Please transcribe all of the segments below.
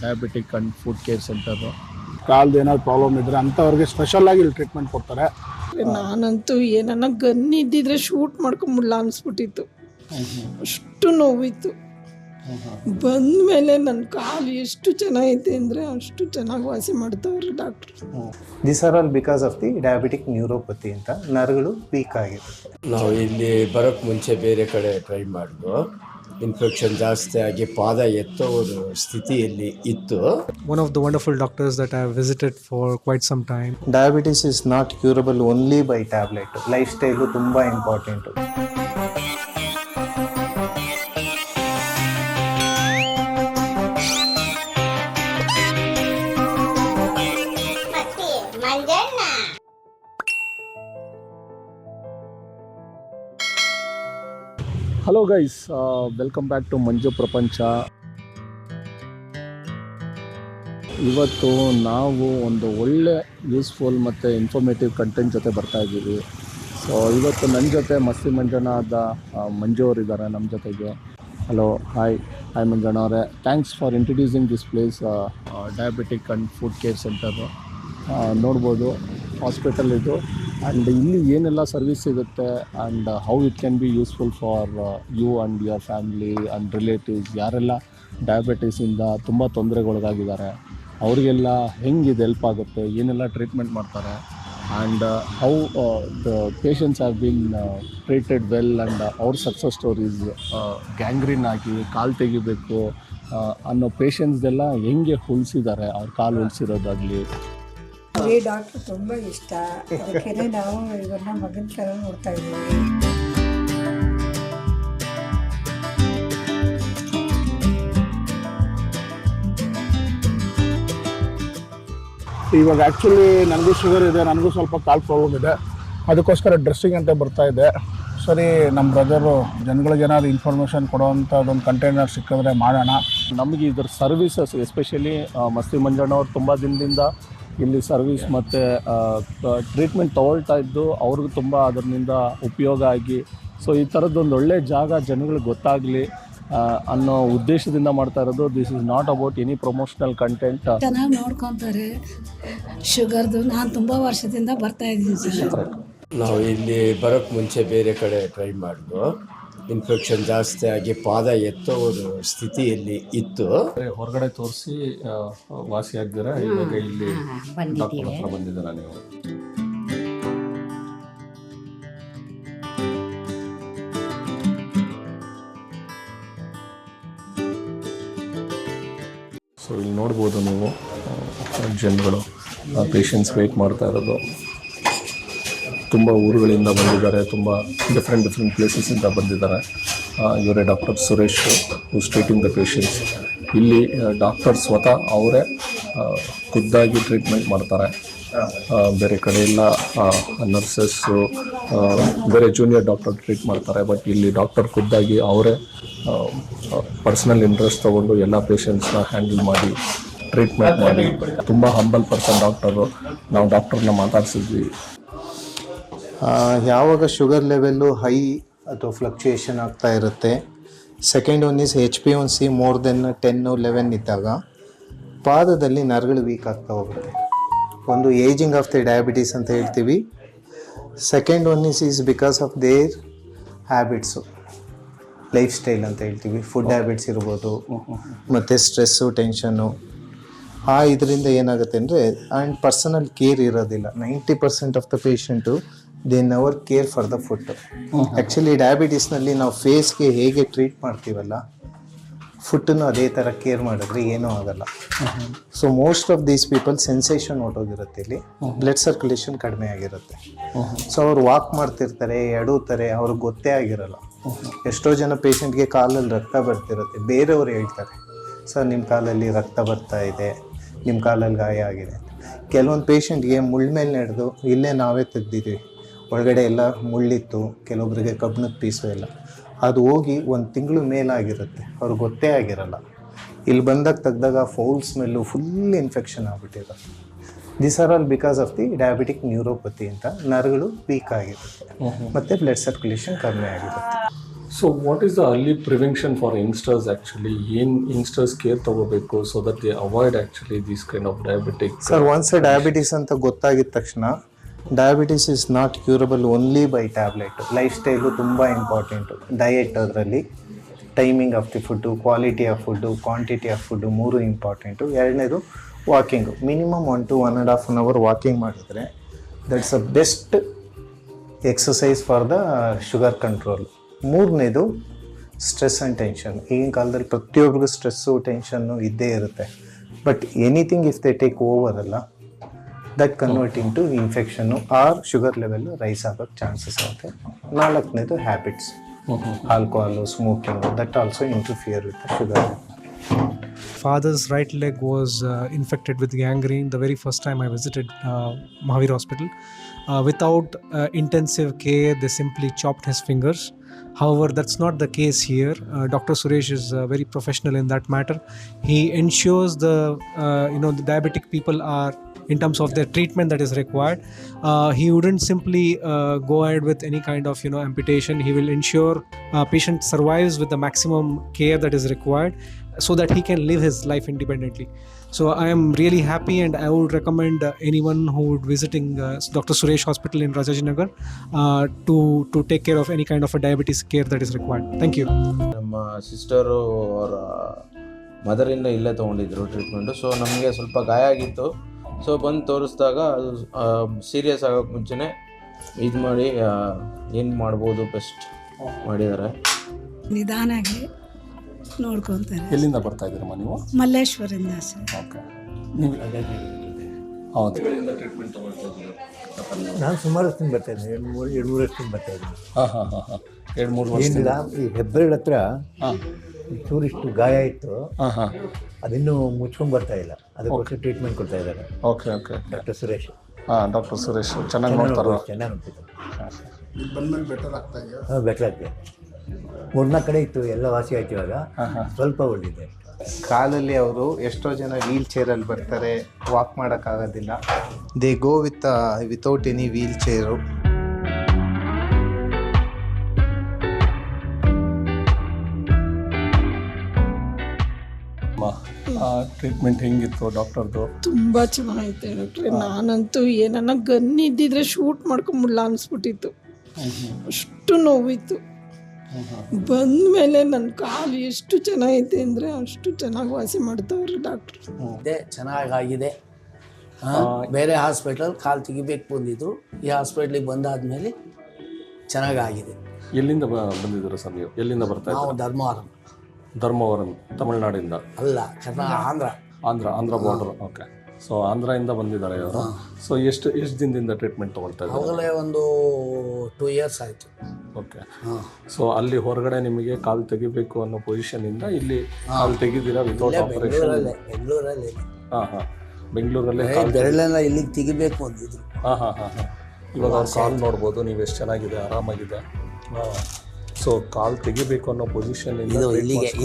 Diabetic and food care centre. ಕಾಲ್ದು ಏನಾದ್ರು problem ಇದ್ದರೆ ಅಂಥವ್ರಿಗೆ ಸ್ಪೆಷಲಾಗಿ ಇಲ್ಲಿ ಟ್ರೀಟ್ಮೆಂಟ್ ಕೊಡ್ತಾರೆ. ನಾನಂತೂ ಏನನ್ನ ಗನ್ ಇದ್ದಿದ್ರೆ ಶೂಟ್ ಮಾಡ್ಕೊಂಬಿಡ್ಲ ಅನಿಸ್ಬಿಟ್ಟಿತ್ತು, ಅಷ್ಟು ನೋವಿತ್ತು. ಬಂದ ಮೇಲೆ ನನ್ನ ಕಾಲು ಎಷ್ಟು ಚೆನ್ನಾಗೈತೆ ಅಂದರೆ ಅಷ್ಟು ಚೆನ್ನಾಗಿ ವಾಸಿ ಮಾಡ್ತಾವ್ರೆ doctor. This are all because of the diabetic neuropathy ಅಂತ ನರಗಳು ವೀಕ್ ಆಗಿರುತ್ತೆ. ನಾವು ಇಲ್ಲಿ ಬರೋಕ್ಕೆ ಮುಂಚೆ ಬೇರೆ ಕಡೆ ಟ್ರೈ ಮಾಡಿದ್ವು, ಇನ್ಫೆಕ್ಷನ್ ಜಾಸ್ತಿ ಆಗಿ ಪಾದ ಎತ್ತೋ ಸ್ಥಿತಿಯಲ್ಲಿ ಇತ್ತು. One of the wonderful doctors that I have visited for quite some time. Diabetes is not curable only by tablet. Lifestyle ತುಂಬಾ important. Hello guys, welcome back to Manju Prapancha. ಇವತ್ತು ನಾವು ಒಂದು ಒಳ್ಳೆ ಯೂಸ್ಫುಲ್ ಮತ್ತು ಇನ್ಫಾರ್ಮೇಟಿವ್ ಕಂಟೆಂಟ್ ಜೊತೆ ಬರ್ತಾ ಇದ್ದೀವಿ. ಸೊ ಇವತ್ತು ನನ್ನ ಜೊತೆ ಮಸ್ತಿ ಮಂಜಣ್ಣದ ಮಂಜು ಅವರಿದ್ದಾರೆ ನಮ್ಮ ಜೊತೆಗೆ. ಹಲೋ, ಹಾಯ್ ಮಂಜಣ್ಣ ಅವರೇ. Thanks for introducing this place, diabetic and food care centre. ನೋಡ್ಬೋದು ಹಾಸ್ಪಿಟಲ್ ಇದು, ಆ್ಯಂಡ್ ಇಲ್ಲಿ ಏನೆಲ್ಲ ಸರ್ವಿಸ್ ಸಿಗುತ್ತೆ and how it can be useful for you and your family and relatives. ಯಾರೆಲ್ಲ ಡಯಾಬಿಟೀಸಿಂದ ತುಂಬ ತೊಂದರೆಗೊಳಗಾಗಿದ್ದಾರೆ ಅವರಿಗೆಲ್ಲ ಹೆಂಗೆ ಇದು ಹೆಲ್ಪ್ ಆಗುತ್ತೆ, ಏನೆಲ್ಲ ಟ್ರೀಟ್ಮೆಂಟ್ ಮಾಡ್ತಾರೆ, and how the patients have been treated well and ಅವ್ರ ಸಕ್ಸಸ್ ಸ್ಟೋರೀಸ್. ಗ್ಯಾಂಗ್ರೀನ್ ಆಗಿ ಕಾಲು ತೆಗಿಬೇಕು ಅನ್ನೋ ಪೇಷಂಟ್ಸ್ದೆಲ್ಲ ಹೆಂಗೆ ಉಳಿಸಿದ್ದಾರೆ, ಅವ್ರ ಕಾಲು ಉಳಿಸಿರೋದಾಗಲಿ. ಈ ಡಾಕ್ಟ್ರು ತುಂಬ ಇಷ್ಟ, ಅದಕ್ಕೆ ನಾವು ಇವ್ರನ್ನ ಮಗನ ಥರ ನೋಡ್ತಾ ಇದ್ದೀವಿ. ಇವಾಗ ಆ್ಯಕ್ಚುಲಿ ನನಗೂ ಶುಗರ್ ಇದೆ, ನನಗೂ ಸ್ವಲ್ಪ ಕಾಲು ಪ್ರಾಬ್ಲಮ್ ಇದೆ, ಅದಕ್ಕೋಸ್ಕರ ಡ್ರೆಸ್ಸಿಂಗ್ ಅಂತ ಬರ್ತಾ ಇದೆ. ಸರಿ, ನಮ್ಮ ಬ್ರದರು ಜನಗಳಿಗೆ ಏನಾದ್ರು ಇನ್ಫಾರ್ಮೇಷನ್ ಕೊಡೋವಂಥದ್ದೊಂದು ಕಂಟೈನರ್ ಸಿಕ್ಕಿದ್ರೆ ಮಾಡೋಣ. ನಮಗೆ ಇದ್ರ ಸರ್ವಿಸಸ್ ಎಸ್ಪೆಷಲಿ ಮಸ್ತಿ ಮಂಜಣ್ಣವ್ರು ತುಂಬ ದಿನದಿಂದ ಇಲ್ಲಿ ಸರ್ವಿಸ್ ಮತ್ತು ಟ್ರೀಟ್ಮೆಂಟ್ ತೊಗೊಳ್ತಾ ಇದ್ದು ಅವ್ರಿಗೂ ತುಂಬ ಅದರಿಂದ ಉಪಯೋಗ ಆಗಿ, ಸೊ ಈ ಥರದ್ದೊಂದು ಒಳ್ಳೆ ಜಾಗ ಜನಗಳಿಗೆ ಗೊತ್ತಾಗಲಿ ಅನ್ನೋ ಉದ್ದೇಶದಿಂದ ಮಾಡ್ತಾ ಇರೋದು. This is not about any promotional content. ಚೆನ್ನಾಗಿ ನೋಡ್ಕೊತಾರೆ ಶುಗರ್ದು. ನಾನು ತುಂಬ ವರ್ಷದಿಂದ ಬರ್ತಾ ಇದ್ದೀನಿ ಸರ್. ನಾವು ಇಲ್ಲಿ ಬರೋಕ್ಕೆ ಮುಂಚೆ ಬೇರೆ ಕಡೆ ಟ್ರೈ ಮಾಡಿದ್ವು, ಇನ್ಫೆಕ್ಷನ್ ಜಾಸ್ತಿ ಆಗಿ ಪಾದ ಎತ್ತೋ ಸ್ಥಿತಿಯಲ್ಲಿ ಇತ್ತು. ಹೊರಗಡೆ ತೋರಿಸಿ ವಾಸಿ ಆಗಿದ್ದೀರಾ, ಇವಾಗ ಇಲ್ಲಿ ಡಾಕ್ಟರ್ ಹತ್ರ ಬಂದಿದ್ದೀರಾ ನೀವು? ಸೊ ಇಲ್ಲಿ ನೋಡ್ಬೋದು ನೀವು ಜನಗಳು, ಪೇಷಂಟ್ಸ್ ವೆಯ್ಟ್ ಮಾಡ್ತಾ ಇರೋದು. ತುಂಬ ಊರುಗಳಿಂದ ಬಂದಿದ್ದಾರೆ, ತುಂಬ ಡಿಫ್ರೆಂಟ್ ಪ್ಲೇಸಸ್ಸಿಂದ ಬಂದಿದ್ದಾರೆ. ಇವರೇ doctor Suresh, who's treating the patients. ಇಲ್ಲಿ ಡಾಕ್ಟರ್ ಸ್ವತಃ ಅವರೇ ಖುದ್ದಾಗಿ ಟ್ರೀಟ್ಮೆಂಟ್ ಮಾಡ್ತಾರೆ. ಬೇರೆ ಕಡೆ ಎಲ್ಲ ನರ್ಸಸ್ಸು, ಬೇರೆ ಜೂನಿಯರ್ ಡಾಕ್ಟರ್ ಟ್ರೀಟ್ ಮಾಡ್ತಾರೆ. ಬಟ್ ಇಲ್ಲಿ ಡಾಕ್ಟರ್ ಖುದ್ದಾಗಿ ಅವರೇ ಪರ್ಸನಲ್ ಇಂಟ್ರೆಸ್ಟ್ ತೊಗೊಂಡು ಎಲ್ಲ ಪೇಷಂಟ್ಸ್ನ ಹ್ಯಾಂಡಲ್ ಮಾಡಿ ಟ್ರೀಟ್ಮೆಂಟ್ ಮಾಡಿ. ತುಂಬ ಹಂಬಲ್ ಪರ್ಸನ್ ಡಾಕ್ಟರು. ನಾವು ಡಾಕ್ಟರ್ನ ಮಾತಾಡ್ಸಿದ್ವಿ. ಯಾವಾಗ ಶುಗರ್ ಲೆವೆಲ್ಲು ಹೈ ಅಥವಾ ಫ್ಲಕ್ಚುಯೇಷನ್ ಆಗ್ತಾ ಇರುತ್ತೆ, second one is HbA1c more than 10-11 ಇದ್ದಾಗ ಪಾದದಲ್ಲಿ ನರಗಳು ವೀಕ್ ಆಗ್ತಾ ಹೋಗುತ್ತೆ. ಒಂದು ಏಜಿಂಗ್ ಆಫ್ ದಿ ಡಯಾಬಿಟೀಸ್ ಅಂತ ಹೇಳ್ತೀವಿ. Second one is because of their habits, life style ಅಂತ ಹೇಳ್ತೀವಿ. ಫುಡ್ ಹ್ಯಾಬಿಟ್ಸ್ ಇರ್ಬೋದು, ಮತ್ತು ಸ್ಟ್ರೆಸ್ಸು, ಟೆನ್ಷನ್ನು. ಇದರಿಂದ ಏನಾಗುತ್ತೆ ಅಂದರೆ, ಆ್ಯಂಡ್ ಪರ್ಸನಲ್ ಕೇರ್ ಇರೋದಿಲ್ಲ. 90% of the patient they never care for the food. Actually ಡಯಾಬಿಟೀಸ್ನಲ್ಲಿ ನಾವು ಫೇಸ್ಗೆ ಹೇಗೆ ಟ್ರೀಟ್ ಮಾಡ್ತೀವಲ್ಲ, ಫುಡ್ಡನ್ನು ಅದೇ ಥರ ಕೇರ್ ಮಾಡಿದ್ರೆ ಏನೂ ಆಗಲ್ಲ. So most of these people sensation ಹೊಟ್ಟೋಗಿರುತ್ತೆ, ಇಲ್ಲಿ ಬ್ಲಡ್ ಸರ್ಕ್ಯುಲೇಷನ್ ಕಡಿಮೆ ಆಗಿರುತ್ತೆ. ಸೊ ಅವ್ರು ವಾಕ್ ಮಾಡ್ತಿರ್ತಾರೆ, ಎಡುತ್ತಾರೆ, ಅವ್ರಿಗೆ ಗೊತ್ತೇ ಆಗಿರಲ್ಲ. ಎಷ್ಟೋ ಜನ ಪೇಷಂಟ್ಗೆ ಕಾಲಲ್ಲಿ ರಕ್ತ ಬರ್ತಿರುತ್ತೆ, ಬೇರೆಯವ್ರು ಹೇಳ್ತಾರೆ, ಸರ್ ನಿಮ್ಮ ಕಾಲಲ್ಲಿ ರಕ್ತ ಬರ್ತಾ ಇದೆ, ನಿಮ್ಮ ಕಾಲಲ್ಲಿ ಗಾಯ ಆಗಿದೆ. ಕೆಲವೊಂದು ಪೇಷಂಟ್ಗೆ ಮುಳ್ಳು ಮೇಲೆ ನಡೆದು ಇಲ್ಲೇ ನಾವೇ ತೆಗ್ದಿದ್ವಿ, ಒಳಗಡೆ ಎಲ್ಲ ಮುಳ್ಳಿತ್ತು, ಕೆಲವೊಬ್ಬರಿಗೆ ಕಬ್ಬಿಣದ ಪೀಸು ಎಲ್ಲ, ಅದು ಹೋಗಿ 1 ತಿಂಗಳು ಮೇಲಾಗಿರುತ್ತೆ, ಅವ್ರಿಗೆ ಗೊತ್ತೇ ಆಗಿರಲ್ಲ. ಇಲ್ಲಿ ಬಂದಾಗ ತೆಗ್ದಾಗ ಫೌಲ್ ಸ್ಮೆಲ್ಲು, ಫುಲ್ ಇನ್ಫೆಕ್ಷನ್ ಆಗಿಬಿಟ್ಟಿರುತ್ತೆ. This are all because of the diabetic neuropathy ಅಂತ ನರಗಳು ವೀಕ್ ಆಗಿರುತ್ತೆ ಮತ್ತು ಬ್ಲಡ್ ಸರ್ಕ್ಯುಲೇಷನ್ ಕಡಿಮೆ ಆಗಿರುತ್ತೆ. So what is the early prevention for youngsters actually? ಏನು ಯಂಗ್ಸ್ಟರ್ಸ್ ಕೇರ್ ತಗೋಬೇಕು so that they avoid actually this kind of diabetic? Sir once diabetes ಅಂತ ಗೊತ್ತಾಗಿದ ತಕ್ಷಣ diabetes is not curable only by tablet. Lifestyle ತುಂಬ important. Diet, ಅದರಲ್ಲಿ timing of the food, quality of food, quantity of food 3 important. ಎರಡನೇದು walking. Minimum 1 to 1.5 hour walking ಮಾಡಿದ್ರೆ that's a best exercise for the sugar control. ಮೂರನೇದು stress and tension. ಈಗಿನ ಕಾಲದಲ್ಲಿ ಪ್ರತಿಯೊಬ್ಬರಿಗೂ stress tension ಇದ್ದೇ ಇರುತ್ತೆ. But anything if they take over ಅಲ್ಲ, that converting to infection or sugar level rise ಆಗೋಕ್ಕೆ chances ಆಗುತ್ತೆ. ನಾಲ್ಕನೇದು habits, alcohol, smoking, that also interfere with the sugar. Father's right leg was infected with gangrene the very first time I visited Mahavir Hospital. Without intensive care, they simply chopped his fingers. However, that's not the case here. Dr. Suresh is very professional in that matter. He ensures the diabetic people are, in terms of their treatment that is required, he wouldn't simply go ahead with any kind of amputation. He will ensure patient survives with the maximum care that is required so that he can live his life independently. So I am really happy, and I would recommend anyone who would visiting Dr. Suresh Hospital in Rajajinagar to take care of any kind of a diabetes care that is required. Thank you. ನಮ್ಮ sister ಅವರ ಮದರಿಂದ ಇಲ್ಲೇ ತೊಗೊಂಡಿದ್ರು treatment. So ನಮಗೆ ಸ್ವಲ್ಪ ಗಾಯ ಆಗಿತ್ತು. So ಬಂದು ತೋರಿಸಿದಾಗ ಅದು ಸೀರಿಯಸ್ ಆಗೋಕ್ಕೆ ಮುಂಚೆನೇ ಇದು ಮಾಡಿ ಏನು ಮಾಡ್ಬೋದು ಬೆಸ್ಟ್ ಮಾಡಿದ್ದಾರೆ. ನಿಧಾನಾಗಿ ನೋಡ್ಕೊತಾರೆ. ಎಲ್ಲಿಂದ ಬರ್ತಾ ಇದ್ದೀರಮ್ಮ ನೀವು? ಮಲ್ಲೇಶ್ವರಿಂದ ಸರ್. ಓಕೆ. ನೀವು ಹೌದು ಟ್ರೀಟ್ಮೆಂಟ್ ತೊಗೊಳ್ತಾ ಇದ್ದೀರಾ? ನಾನು ಸುಮಾರು ವರ್ಷದಿಂದ ಬರ್ತಾ ಇದ್ದೀನಿ, 2-3 ವರ್ಷದಿಂದ ಬರ್ತಾ ಇದ್ದೀನಿ. ಹಾಂ 2-3 ವರ್ಷ. ಏನಿಲ್ಲ, ಈ ಹೆಬ್ಬೆರಳು ಹತ್ರ ಚೂರಿಷ್ಟು ಗಾಯ ಇತ್ತು. ಅದಿನ್ನೂ ಮುಚ್ಕೊಂಡು ಬರ್ತಾ ಇಲ್ಲ, ಅದಕ್ಕೋಸ್ಕರ ಟ್ರೀಟ್ಮೆಂಟ್ ಕೊಡ್ತಾ ಇದ್ದಾರೆ. Okay. Doctor Suresh. Doctor Suresh ಚೆನ್ನಾಗಿ ನೋಡ್ತಾರೆ. ಚೆನ್ನಾಗಿ ನೋಡ್ತಿದ್ದಾರೆ. ಬಂದ್ಮೇಲೆ ಬೆಟರ್ ಆಗ್ತಾ ಇದೆಯಾ? ಬೆಟರ್ ಆಗ್ತದೆ. 3-4 ಕಡೆ ಇತ್ತು, ಎಲ್ಲ ವಾಸಿ ಆಯ್ತು. ಇವಾಗ ಸ್ವಲ್ಪ ಒಳ್ಳಿದೆ. ಕಾಲಲ್ಲಿ ಅವರು ಎಷ್ಟೋ ಜನ ವೀಲ್ ಚೇರಲ್ಲಿ ಬರ್ತಾರೆ, ವಾಕ್ ಮಾಡೋಕ್ಕಾಗೋದಿಲ್ಲ. They go without any wheel chair. Treatment ಹೆಂಗಿತ್ತು ಡಾಕ್ಟರ್ದು? ತುಂಬ ಚೆನ್ನಾಗೈತೆ ಡಾಕ್ಟ್ರೆ. ನಾನಂತೂ ಏನನ್ನ ಗನ್ ಇದ್ದಿದ್ರೆ ಶೂಟ್ ಮಾಡ್ಕೊಂಬಿಡ್ಲ ಅನಿಸ್ಬಿಟ್ಟಿತ್ತು, ಅಷ್ಟು ನೋವಿತ್ತು. ಬಂದಮೇಲೆ ನನ್ನ ಕಾಲು ಎಷ್ಟು ಚೆನ್ನಾಗೈತೆ ಅಂದರೆ ಅಷ್ಟು ಚೆನ್ನಾಗಿ ವಾಸಿ ಮಾಡ್ತಾವ್ರೆ ಡಾಕ್ಟ್ರು. ಚೆನ್ನಾಗಾಗಿದೆ. ಬೇರೆ ಹಾಸ್ಪಿಟಲ್ ಕಾಲು ತೆಗಿಬೇಕು ಬಂದಿದ್ರು, ಈ ಹಾಸ್ಪಿಟ್ಲಿಗೆ ಬಂದಾದ್ಮೇಲೆ ಚೆನ್ನಾಗಾಗಿದೆ. ಎಲ್ಲಿಂದ ಬಂದಿದ್ರು ಸರ್ ನೀವು? ಎಲ್ಲಿಂದ ಬರ್ತಾ ನಾವು ಇದ್ದೀರಾ? ಧರ್ಮವರಂ, ತಮಿಳ್ನಾಡಿಂದ? ಅಲ್ಲ, ಆಂಧ್ರ ಬಾರ್ಡರ್. ಓಕೆ. ಸೊ ಆಂಧ್ರದಿಂದ ಬಂದಿದ್ದಾರೆ ಇವರು. ಸೊ ಎಷ್ಟು ದಿನದಿಂದ ಟ್ರೀಟ್ಮೆಂಟ್ ತೊಗೊಳ್ತಾ ಇದ್ದಾರೆ? ಅವಾಗಲೇ ಒಂದು 2 years ಆಯಿತು. ಓಕೆ. ಸೊ ಅಲ್ಲಿ ಹೊರಗಡೆ ನಿಮಗೆ ಕಾಲು ತೆಗಿಬೇಕು ಅನ್ನೋ ಪೊಸಿಷನಿಂದ ಇಲ್ಲಿ ಕಾಲು ತೆಗಿದ್ದೀರಾ ವಿತೌಟ್ ಆಪರೇಷನ್? ಬೆಂಗಳೂರಲ್ಲಿ. ಬೆಂಗಳೂರಲ್ಲೇ ಬೆರಳೆಲ್ಲ ಇಲ್ಲಿಗೆ ತೆಗಿಬೇಕು ಅಂದಿದ್ರು. ಇವಾಗ ಅವ್ರ ಕಾಲು ನೋಡ್ಬೋದು ನೀವು, ಎಷ್ಟು ಚೆನ್ನಾಗಿದೆ, ಆರಾಮಾಗಿದೆ. ಸೊ ಕಾಲು ತೆಗಿಬೇಕು ಅನ್ನೋ ಪೊಸಿಷನಿಂದ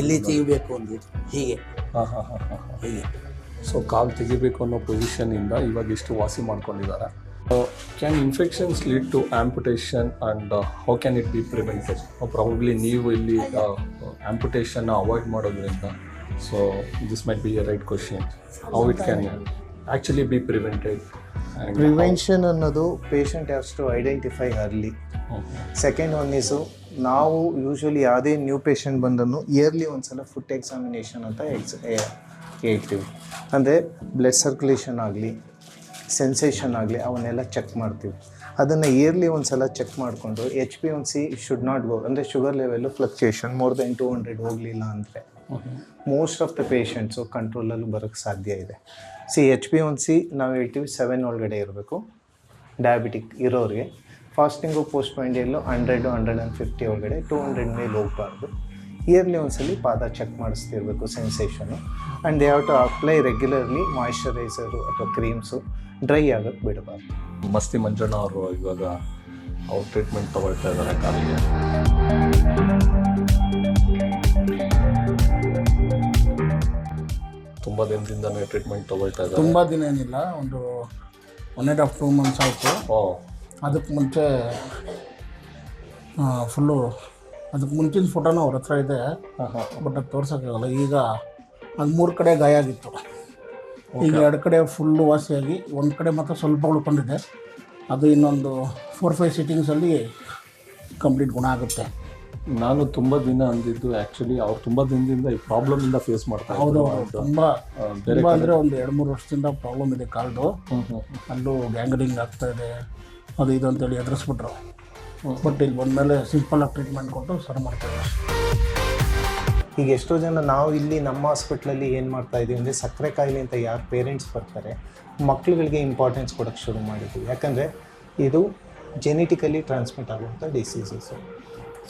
ಇಲ್ಲಿ ತೆಗಿಬೇಕು ಅಂದಿದ್ರು. ಹೀಗೆ. ಸೊ ಕಾಲು ತೆಗಿಬೇಕು ಅನ್ನೋ ಪೊಸಿಷನಿಂದ ಇವಾಗ ಇಷ್ಟು ವಾಸಿ ಮಾಡ್ಕೊಂಡಿದ್ದಾರೆ. Can infections lead to amputation and how can it be prevented? Probably ನೀವು ಇಲ್ಲಿ ಆಂಪುಟೇಷನ್ನ ಅವಾಯ್ಡ್ ಮಾಡೋದ್ರಿಂದ, so this might be a right question. How it can actually be prevented? Prevention ಅನ್ನೋದು patient haves to identify early. Second one is, ನಾವು usually ಯಾವುದೇ new patient ಬಂದನ್ನು yearly ಒಂದ್ಸಲ food examination ಅಂತ ಹೇಳ್ತೀವಿ. ಅಂದರೆ ಬ್ಲಡ್ ಸರ್ಕ್ಯುಲೇಷನ್ ಆಗಲಿ, ಸೆನ್ಸೇಷನ್ ಆಗಲಿ, ಅವನ್ನೆಲ್ಲ ಚೆಕ್ ಮಾಡ್ತೀವಿ. ಅದನ್ನು ಇಯರ್ಲಿ ಒಂದ್ಸಲ ಚೆಕ್ ಮಾಡಿಕೊಂಡು HbA1c ಶುಡ್ ನಾಟ್ ಗೋ, ಅಂದರೆ sugar level fluctuation more than 200 ಹೋಗಲಿಲ್ಲ ಅಂದರೆ ಮೋಸ್ಟ್ ಆಫ್ ದ ಪೇಷಂಟ್ಸು ಕಂಟ್ರೋಲಲ್ಲೂ ಬರೋಕ್ಕೆ ಸಾಧ್ಯ ಇದೆ. HbA1c ನಾವು ಹೇಳ್ತೀವಿ 7 ಒಳಗಡೆ ಇರಬೇಕು ಡಯಾಬಿಟಿಕ್ ಇರೋರಿಗೆ. ಫಾಸ್ಟಿಂಗು ಪೋಸ್ಟ್ ಪಾಂಡಿಯಲ್ಲೂ 100-150 ಒಳಗಡೆ, 200 ಮೇಲೆ ಹೋಗಬಾರ್ದು. ಇಯರ್ಲಿ ಒಂದ್ಸಲಿ ಪಾದ ಚೆಕ್ ಮಾಡಿಸ್ತಿರ್ಬೇಕು, sensation. And they have to apply regularly moisturiser ಅಥವಾ ಕ್ರೀಮ್ಸು, ಡ್ರೈ ಆಗೋಕ್ಕೆ ಬಿಡಬಾರ್ದು. ಮಸ್ತಿ ಮಂಜಣ್ಣ ಅವರು ಇವಾಗ ಅವ್ರು ಟ್ರೀಟ್ಮೆಂಟ್ ತೊಗೊಳ್ತಾ ಇದ್ದಾರೆ ಕಾಲಿಗೆ. ತುಂಬ ದಿನದಿಂದನೇ ಟ್ರೀಟ್ಮೆಂಟ್ ತೊಗೊಳ್ತಾ ಇದ್ದಾರೆ? ತುಂಬ ದಿನ ಏನಿಲ್ಲ, ಒಂದು 1.5-2 months ಆಯಿತು. ಅದಕ್ಕೆ ಮುಂಚೆ ಫುಲ್ಲು ಅದಕ್ಕೆ ಮುಂಚಿನ ಫೋಟೋನೂ ಅವ್ರ ಹತ್ರ ಇದೆ, ಬಟ್ ಅದು ತೋರ್ಸೋಕ್ಕಾಗಲ್ಲ. ಈಗ ಅದು 3 ಕಡೆ ಗಾಯ ಆಗಿತ್ತು, ಈಗ 2 ಕಡೆ ಫುಲ್ಲು ವಾಸಿಯಾಗಿ ಒಂದು ಕಡೆ ಮಾತ್ರ ಸ್ವಲ್ಪ ಉಳ್ಕೊಂಡಿದೆ. ಅದು ಇನ್ನೊಂದು 4-5 ಸಿಟ್ಟಿಂಗ್ಸಲ್ಲಿ ಕಂಪ್ಲೀಟ್ ಗುಣ ಆಗುತ್ತೆ. ನಾನು ತುಂಬ ದಿನ ಅಂದಿದ್ದು ಆ್ಯಕ್ಚುಲಿ ಅವ್ರು ತುಂಬ ದಿನದಿಂದ ಈ ಪ್ರಾಬ್ಲಮಿಂದ ಫೇಸ್ ಮಾಡ್ತಾ ಹೌದು, ತುಂಬ ಅಂದರೆ ಒಂದು 2-3 ವರ್ಷದಿಂದ ಪ್ರಾಬ್ಲಮ್ ಇದೆ ಕಾಲ್ದು. ಅಲ್ಲೂ ಗ್ಯಾಂಗ್ರಿಂಗ್ ಆಗ್ತಾ ಇದೆ, ಅದು ಇದು ಅಂತೇಳಿ ಎದುರಿಸ್ಬಿಟ್ರು. ಬಟ್ ಇಲ್ಲಿ ಬಂದಮೇಲೆ ಸಿಂಪಲಾಗಿ ಟ್ರೀಟ್ಮೆಂಟ್ ಕೊಟ್ಟು ಸರಿ ಮಾಡ್ತಾರೆ. ಈಗ ಎಷ್ಟೋ ಜನ ನಾವು ಇಲ್ಲಿ ನಮ್ಮ ಹಾಸ್ಪಿಟ್ಲಲ್ಲಿ ಏನು ಮಾಡ್ತಾ ಇದ್ದೀವಿ ಅಂದರೆ ಸಕ್ಕರೆ ಕಾಯಿಲೆ ಅಂತ ಯಾರು ಪೇರೆಂಟ್ಸ್ ಬರ್ತಾರೆ ಮಕ್ಕಳುಗಳಿಗೆ ಇಂಪಾರ್ಟೆನ್ಸ್ ಕೊಡೋಕ್ಕೆ ಶುರು ಮಾಡಿದ್ವಿ. ಯಾಕಂದರೆ ಇದು ಜೆನೆಟಿಕಲಿ ಟ್ರಾನ್ಸ್ಮಿಟ್ ಆಗುವಂಥ ಡಿಸೀಸಸ್ಸು.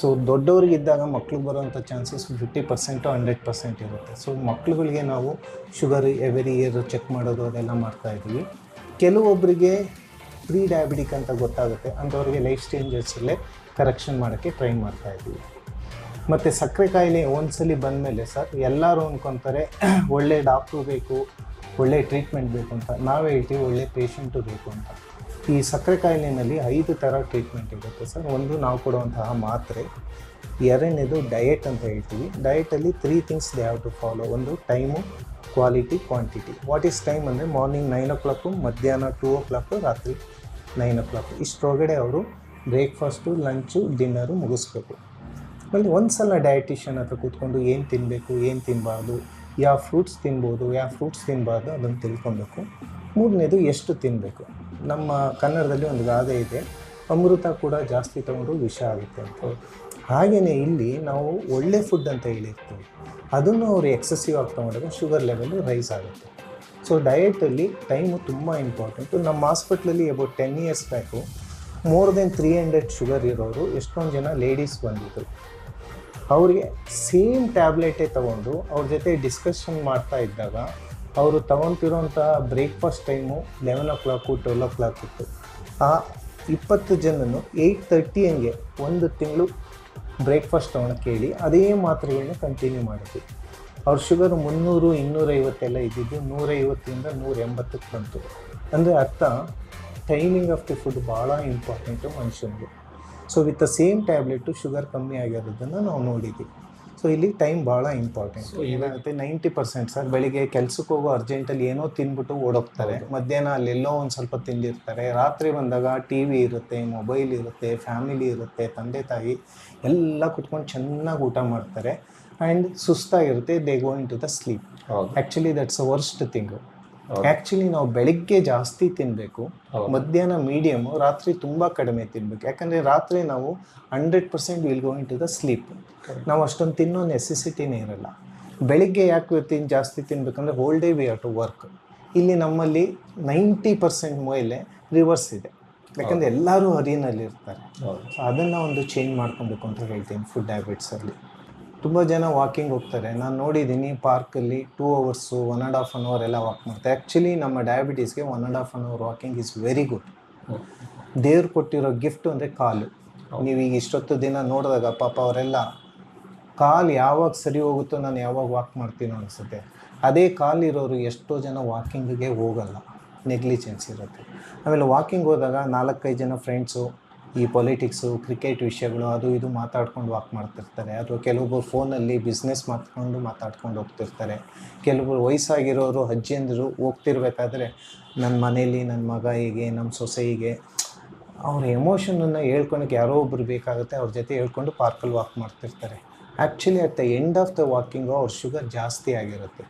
ಸೊ ದೊಡ್ಡವರಿಗಿದ್ದಾಗ ಮಕ್ಳಿಗೆ ಬರುವಂಥ ಚಾನ್ಸಸ್ 50% 100% ಇರುತ್ತೆ. ಸೊ ಮಕ್ಳುಗಳಿಗೆ ನಾವು ಶುಗರ್ ಎವ್ರಿ ಇಯರ್ ಚೆಕ್ ಮಾಡೋದು ಅದೆಲ್ಲ ಮಾಡ್ತಾಯಿದ್ದೀವಿ. ಕೆಲವೊಬ್ಬರಿಗೆ ಪ್ರೀ ಡಯಾಬಿಟಿಕ್ ಅಂತ ಗೊತ್ತಾಗುತ್ತೆ, ಅಂಥವ್ರಿಗೆ ಲೈಫ್ ಚೇಂಜಸಲ್ಲೇ ಕರೆಕ್ಷನ್ ಮಾಡೋಕ್ಕೆ ಟ್ರೈ ಮಾಡ್ತಾಯಿದ್ದೀವಿ. ಮತ್ತು ಸಕ್ಕರೆ ಕಾಯಿಲೆ ಒಂದ್ಸಲಿ ಬಂದಮೇಲೆ ಸರ್ ಎಲ್ಲರೂ ಅಂದ್ಕೊತಾರೆ ಒಳ್ಳೆ ಡಾಕ್ಟ್ರು ಬೇಕು, ಒಳ್ಳೆ ಟ್ರೀಟ್ಮೆಂಟ್ ಬೇಕು ಅಂತ. ನಾವು ಹೇಳ್ತೀವಿ ಒಳ್ಳೆ ಪೇಷಂಟು ಬೇಕು ಅಂತ. ಈ ಸಕ್ಕರೆ ಕಾಯಿಲೆಯಲ್ಲಿ 5 ಥರ ಟ್ರೀಟ್ಮೆಂಟ್ ಇರುತ್ತೆ ಸರ್. ಒಂದು ನಾವು ಕೊಡುವಂತಹ ಮಾತ್ರೆ, ಎರಡನೇದು ಡಯೆಟ್ ಅಂತ ಹೇಳ್ತೀವಿ. ಡಯೆಟಲ್ಲಿ 3 things they have to follow. ಒಂದು time, quality, quantity. What is time ಅಂದರೆ ಮಾರ್ನಿಂಗ್ 9 o'clock, ಮಧ್ಯಾಹ್ನ 2 o'clock, ರಾತ್ರಿ 9 o'clock. ಇಷ್ಟರೊಳಗಡೆ ಅವರು ಬ್ರೇಕ್ಫಾಸ್ಟು, ಲಂಚು, ಡಿನ್ನರು ಮುಗಿಸ್ಬೇಕು. ಆಮೇಲೆ ಒಂದು ಸಲ ಡಯಟಿಷಿಯನ್ ಹತ್ರ ಕೂತ್ಕೊಂಡು ಏನು ತಿನ್ನಬೇಕು, ಏನು ತಿನ್ನಬಾರ್ದು, ಯಾವ ಫ್ರೂಟ್ಸ್ ತಿನ್ಬೋದು, ಯಾವ ಫ್ರೂಟ್ಸ್ ತಿನ್ನಬಾರ್ದು ಅದನ್ನು ತಿಳ್ಕೊಬೇಕು. ಮೂರನೇದು ಎಷ್ಟು ತಿನ್ನಬೇಕು. ನಮ್ಮ ಕನ್ನಡದಲ್ಲಿ ಒಂದು ಗಾದೆ ಇದೆ, ಅಮೃತ ಕೂಡ ಜಾಸ್ತಿ ತೊಗೊಂಡು ವಿಷ ಆಗುತ್ತೆ ಅಂತ. ಹಾಗೆಯೇ ಇಲ್ಲಿ ನಾವು ಒಳ್ಳೆ ಫುಡ್ ಅಂತ ಹೇಳಿರ್ತೀವಿ, ಅದನ್ನು ಅವರು ಎಕ್ಸೆಸಿವ್ ಆಗಿ ತೊಗೊಂಡಾಗ ಶುಗರ್ ಲೆವೆಲು ರೈಸ್ ಆಗುತ್ತೆ. ಸೊ ಡಯೆಟಲ್ಲಿ ಟೈಮು ತುಂಬ ಇಂಪಾರ್ಟೆಂಟು. ನಮ್ಮ ಹಾಸ್ಪಿಟ್ಲಲ್ಲಿ about 10 years back more than 300 sugar ಇರೋರು ಎಷ್ಟೊಂದು ಜನ ಲೇಡೀಸ್ ಬಂದಿದ್ದರು. ಅವರಿಗೆ ಸೇಮ್ ಟ್ಯಾಬ್ಲೆಟೇ ತೊಗೊಂಡು ಅವ್ರ ಜೊತೆ ಡಿಸ್ಕಷನ್ ಮಾಡ್ತಾ ಇದ್ದಾಗ ಅವರು ತೊಗೊತಿರೋಂಥ ಬ್ರೇಕ್ಫಾಸ್ಟ್ ಟೈಮು 11 o'clock 12 o'clock ಇತ್ತು. ಆ 20 ಜನನು 8:30 ಹಂಗೆ 1 ತಿಂಗಳು ಬ್ರೇಕ್ಫಾಸ್ಟ್ ತೊಗೊಳಕ್ಕೆ ಹೇಳಿ ಅದೇ ಮಾತ್ರೆಗಳನ್ನ ಕಂಟಿನ್ಯೂ ಮಾಡಿದ್ವಿ. ಅವ್ರ ಶುಗರು 300 250 ಎಲ್ಲ ಇದ್ದಿದ್ದು 150ರಿಂದ 180ಕ್ಕೆ ಬಂತು. ಅಂದರೆ ಅರ್ಥ ಟೈಮಿಂಗ್ ಆಫ್ ದಿ ಫುಡ್ ಭಾಳ ಇಂಪಾರ್ಟೆಂಟು ಮನುಷ್ಯನಿಗೆ. So with the same tablet sugar ಕಮ್ಮಿ ಆಗಿರೋದನ್ನು ನಾವು ನೋಡಿದ್ದೀವಿ. ಸೊ ಇಲ್ಲಿ ಟೈಮ್ ಭಾಳ ಇಂಪಾರ್ಟೆಂಟ್. ಏನಾಗುತ್ತೆ 90% ಸರ್ ಬೆಳಿಗ್ಗೆ ಕೆಲ್ಸಕ್ಕೆ ಹೋಗೋ ಅರ್ಜೆಂಟಲ್ಲಿ ಏನೋ ತಿಂದ್ಬಿಟ್ಟು ಓಡೋಗ್ತಾರೆ, ಮಧ್ಯಾಹ್ನ ಅಲ್ಲೆಲ್ಲೋ ಒಂದು ಸ್ವಲ್ಪ ತಿಂದಿರ್ತಾರೆ, ರಾತ್ರಿ ಬಂದಾಗ TV ಇರುತ್ತೆ, ಮೊಬೈಲ್ ಇರುತ್ತೆ, ಫ್ಯಾಮಿಲಿ ಇರುತ್ತೆ, ತಂದೆ ತಾಯಿ ಎಲ್ಲ ಕುತ್ಕೊಂಡು ಚೆನ್ನಾಗಿ ಊಟ ಮಾಡ್ತಾರೆ ಆ್ಯಂಡ್ ಸುಸ್ತಾಗಿರುತ್ತೆ, they go in to the sleep. Actually that's a worst thing. Actually ನಾವು ಬೆಳಿಗ್ಗೆ ಜಾಸ್ತಿ ತಿನ್ನಬೇಕು, ಮಧ್ಯಾಹ್ನ ಮೀಡಿಯಮು, ರಾತ್ರಿ ತುಂಬ ಕಡಿಮೆ ತಿನ್ನಬೇಕು. ಯಾಕಂದರೆ ರಾತ್ರಿ ನಾವು 100% will go in to the sleep. ನಾವು ಅಷ್ಟೊಂದು ತಿನ್ನೋ ನೆಸೆಸಿಟಿನೇ ಇರಲ್ಲ. ಬೆಳಿಗ್ಗೆ ಯಾಕೆ ಜಾಸ್ತಿ ತಿನ್ನಬೇಕಂದ್ರೆ whole day we have to work. ಇಲ್ಲಿ ನಮ್ಮಲ್ಲಿ 90% ಮೇಲೆ ರಿವರ್ಸ್ ಇದೆ, ಯಾಕಂದರೆ ಎಲ್ಲರೂ ಹರಿನಲ್ಲಿರ್ತಾರೆ. ಸೊ ಅದನ್ನು ಒಂದು ಚೇಂಜ್ ಮಾಡ್ಕೊಬೇಕು ಅಂತ ಹೇಳ್ತೀನಿ ಫುಡ್ ಹ್ಯಾಬಿಟ್ಸಲ್ಲಿ. ತುಂಬ ಜನ ವಾಕಿಂಗ್ ಹೋಗ್ತಾರೆ, ನಾನು ನೋಡಿದ್ದೀನಿ ಪಾರ್ಕಲ್ಲಿ 2 hours 1.5 hour ಎಲ್ಲ ವಾಕ್ ಮಾಡ್ತಾರೆ. ಆ್ಯಕ್ಚುಲಿ ನಮ್ಮ ಡಯಾಬಿಟೀಸ್ಗೆ 1.5 hour walking is very good. ದೇವ್ರು ಕೊಟ್ಟಿರೋ ಗಿಫ್ಟು ಅಂದರೆ ಕಾಲು. ನೀವೀಗ ಇಷ್ಟೊತ್ತು ದಿನ ನೋಡಿದಾಗ ಪಾಪ ಅವರೆಲ್ಲ ಕಾಲು ಯಾವಾಗ ಸರಿ ಹೋಗುತ್ತೋ ನಾನು ಯಾವಾಗ ವಾಕ್ ಮಾಡ್ತೀನೋ ಅನಿಸುತ್ತೆ. ಅದೇ ಕಾಲಿರೋರು ಎಷ್ಟೋ ಜನ ವಾಕಿಂಗಿಗೆ ಹೋಗಲ್ಲ, ನೆಗ್ಲಿಜೆನ್ಸ್ ಇರುತ್ತೆ. ಆಮೇಲೆ ವಾಕಿಂಗ್ ಹೋದಾಗ 4-5 ಜನ ಫ್ರೆಂಡ್ಸು ಈ ಪೊಲಿಟಿಕ್ಸು, ಕ್ರಿಕೆಟ್ ವಿಷಯಗಳು ಅದು ಇದು ಮಾತಾಡ್ಕೊಂಡು ವಾಕ್ ಮಾಡ್ತಿರ್ತಾರೆ. ಅಥವಾ ಕೆಲವೊಬ್ಬರು ಫೋನಲ್ಲಿ ಬಿಸ್ನೆಸ್ ಮಾತಾಡ್ಕೊಂಡು ಹೋಗ್ತಿರ್ತಾರೆ. ಕೆಲವೊಬ್ಬರು ವಯಸ್ಸಾಗಿರೋರು ಅಜ್ಜಿಯಂದರು ಹೋಗ್ತಿರ್ಬೇಕಾದ್ರೆ ನನ್ನ ಮನೇಲಿ ನನ್ನ ಮಗ ಹೀಗೆ, ನಮ್ಮ ಸೊಸೆ ಹೀಗೆ, ಅವ್ರ ಎಮೋಷನನ್ನು ಹೇಳ್ಕೊಳಕ್ಕೆ ಯಾರೋ ಒಬ್ಬರು ಬೇಕಾಗುತ್ತೆ, ಅವ್ರ ಜೊತೆ ಹೇಳ್ಕೊಂಡು ಪಾರ್ಕಲ್ಲಿ ವಾಕ್ ಮಾಡ್ತಿರ್ತಾರೆ. Actually at the end of the walking ಅವ್ರ ಶುಗರ್ ಜಾಸ್ತಿ ಆಗಿರುತ್ತೆ.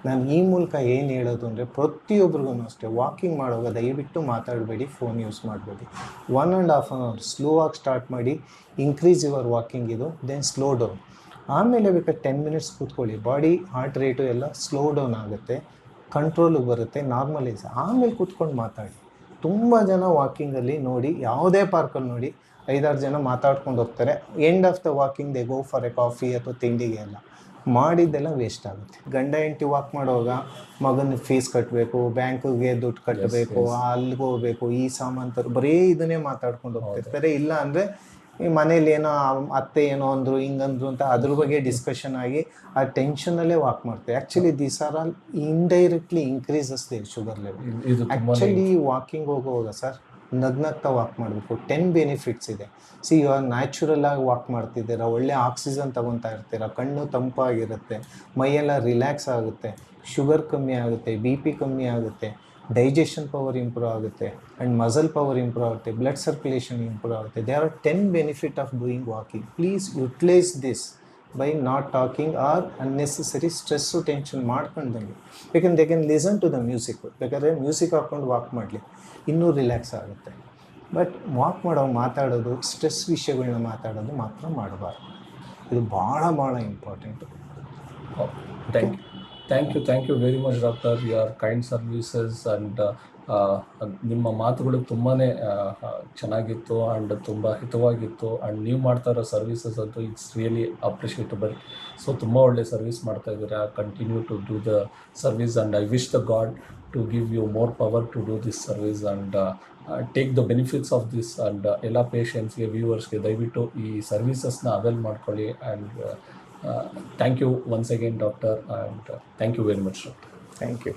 ನಾನು ಈ ಮೂಲಕ ಏನು ಹೇಳೋದು ಅಂದರೆ ಪ್ರತಿಯೊಬ್ರಿಗೂ ಅಷ್ಟೇ, ವಾಕಿಂಗ್ ಮಾಡುವಾಗ ದಯವಿಟ್ಟು ಮಾತಾಡಬೇಡಿ, ಫೋನ್ ಯೂಸ್ ಮಾಡಬೇಡಿ. 1.5 hour ಸ್ಲೋ ಆಗಿ ಸ್ಟಾರ್ಟ್ ಮಾಡಿ, ಇನ್ಕ್ರೀಸ್ ಯುವರ್ ವಾಕಿಂಗ್ ಇದು, ದೆನ್ ಸ್ಲೋ ಡೌನ್. ಆಮೇಲೆ ಬೇಕಾದ್ರೆ 10 minutes ಕೂತ್ಕೊಳ್ಳಿ, ಬಾಡಿ ಹಾರ್ಟ್ ರೇಟು ಎಲ್ಲ ಸ್ಲೋ ಡೌನ್ ಆಗುತ್ತೆ, ಕಂಟ್ರೋಲಿಗೆ ಬರುತ್ತೆ, ನಾರ್ಮಲೈಸ್. ಆಮೇಲೆ ಕೂತ್ಕೊಂಡು ಮಾತಾಡಿ. ತುಂಬ ಜನ ವಾಕಿಂಗಲ್ಲಿ ನೋಡಿ, ಯಾವುದೇ ಪಾರ್ಕಲ್ಲಿ ನೋಡಿ 5-6 ಜನ ಮಾತಾಡ್ಕೊಂಡು ಹೋಗ್ತಾರೆ. End of the walking they go for A coffee ಅಥವಾ ತಿಂಡಿಗೆ ಎಲ್ಲ ಮಾಡಿದ್ದೆಲ್ಲ ವೇಸ್ಟ್ ಆಗುತ್ತೆ. ಗಂಡ ಹೆಂಡತಿ ವಾಕ್ ಮಾಡುವಾಗ ಮಗನ ಫೀಸ್ ಕಟ್ಟಬೇಕು, ಬ್ಯಾಂಕಿಗೆ ದುಡ್ಡು ಕಟ್ಟಬೇಕು, ಅಲ್ಲಿಗೆ ಹೋಗ್ಬೇಕು, ಈ ಸಾಮಾನು ತರ ಬರೀ ಇದನ್ನೇ ಮಾತಾಡ್ಕೊಂಡು ಹೋಗ್ತಿರ್ತಾರೆ. ಇಲ್ಲ ಅಂದರೆ ಈ ಮನೇಲಿ ಏನೋ ಅತ್ತೆ ಏನೋ ಅಂದರು ಹಿಂಗಂದ್ರು ಅಂತ ಅದ್ರ ಬಗ್ಗೆ ಡಿಸ್ಕಷನ್ ಆಗಿ ಆ ಟೆನ್ಷನಲ್ಲೇ ವಾಕ್ ಮಾಡ್ತಾರೆ. Actually these are all indirectly increases they sugar level. Actually walking ಹೋಗುವಾಗ ಸರ್ ನಗ್ನಗ್ತಾ ವಾಕ್ ಮಾಡಬೇಕು. 10 ಬೆನಿಫಿಟ್ಸ್ ಇದೆ. ಇವಾಗ ನ್ಯಾಚುರಲ್ ಆಗಿ ವಾಕ್ ಮಾಡ್ತಿದ್ದೀರಾ, ಒಳ್ಳೆ ಆಕ್ಸಿಜನ್ ತಗೊತಾ ಇರ್ತೀರ, ಕಣ್ಣು ತಂಪಾಗಿರುತ್ತೆ, ಮೈಯೆಲ್ಲ ರಿಲ್ಯಾಕ್ಸ್ ಆಗುತ್ತೆ, ಶುಗರ್ ಕಮ್ಮಿ ಆಗುತ್ತೆ, BP ಕಮ್ಮಿ ಆಗುತ್ತೆ, ಡೈಜೆಷನ್ ಪವರ್ ಇಂಪ್ರೂವ್ ಆಗುತ್ತೆ, ಆ್ಯಂಡ್ ಮಸಲ್ ಪವರ್ ಇಂಪ್ರೂವ್ ಆಗುತ್ತೆ, ಬ್ಲಡ್ ಸರ್ಕ್ಯುಲೇಷನ್ ಇಂಪ್ರೂವ್ ಆಗುತ್ತೆ. They are 10 benefit of doing walking. Please utilise this by not talking or unnecessary stress tension ಮಾಡ್ಕೊಂಡಂಗೆ. ಬೇಕಂದ್ರೆ they can listen to the music. ಬೇಕಾದ್ರೆ music ಹಾಕ್ಕೊಂಡು walk ಮಾಡಲಿ, ಇನ್ನೂ relax ಆಗುತ್ತೆ. But walk ಮಾಡೋ ಮಾತಾಡೋದು, ಸ್ಟ್ರೆಸ್ ವಿಷಯಗಳನ್ನ ಮಾತಾಡೋದು ಮಾತ್ರ ಮಾಡಬಾರ್ದು. ಇದು ಭಾಳ ಭಾಳ important. Thank you very much doctor. Your kind services and ನಿಮ್ಮ ಮಾತುಗಳು ತುಂಬಾ ಚೆನ್ನಾಗಿತ್ತು ಆ್ಯಂಡ್ ತುಂಬ ಹಿತವಾಗಿತ್ತು. ಆ್ಯಂಡ್ ನೀವು ಮಾಡ್ತಾ ಇರೋ ಸರ್ವಿಸಸ್ ಅಂತೂ ಇಟ್ಸ್ ರಿಯಲಿ ಅಪ್ರಿಷಿಯೇಟಬಲ್. ಸೊ ತುಂಬ ಒಳ್ಳೆ ಸರ್ವಿಸ್ ಮಾಡ್ತಾ ಇದ್ದೀರಾ. Continue to do the service and I wish the god to give you more power to do this service and take the benefits of this. And ಎಲ್ಲ ಪೇಷಂಟ್ಸ್ಗೆ, ವ್ಯೂವರ್ಸ್ಗೆ ದಯವಿಟ್ಟು ಈ ಸರ್ವಿಸಸ್ನ ಅವೈಲ್ ಮಾಡ್ಕೊಳ್ಳಿ. And thank you once again doctor, and thank you very much doctor. Thank you.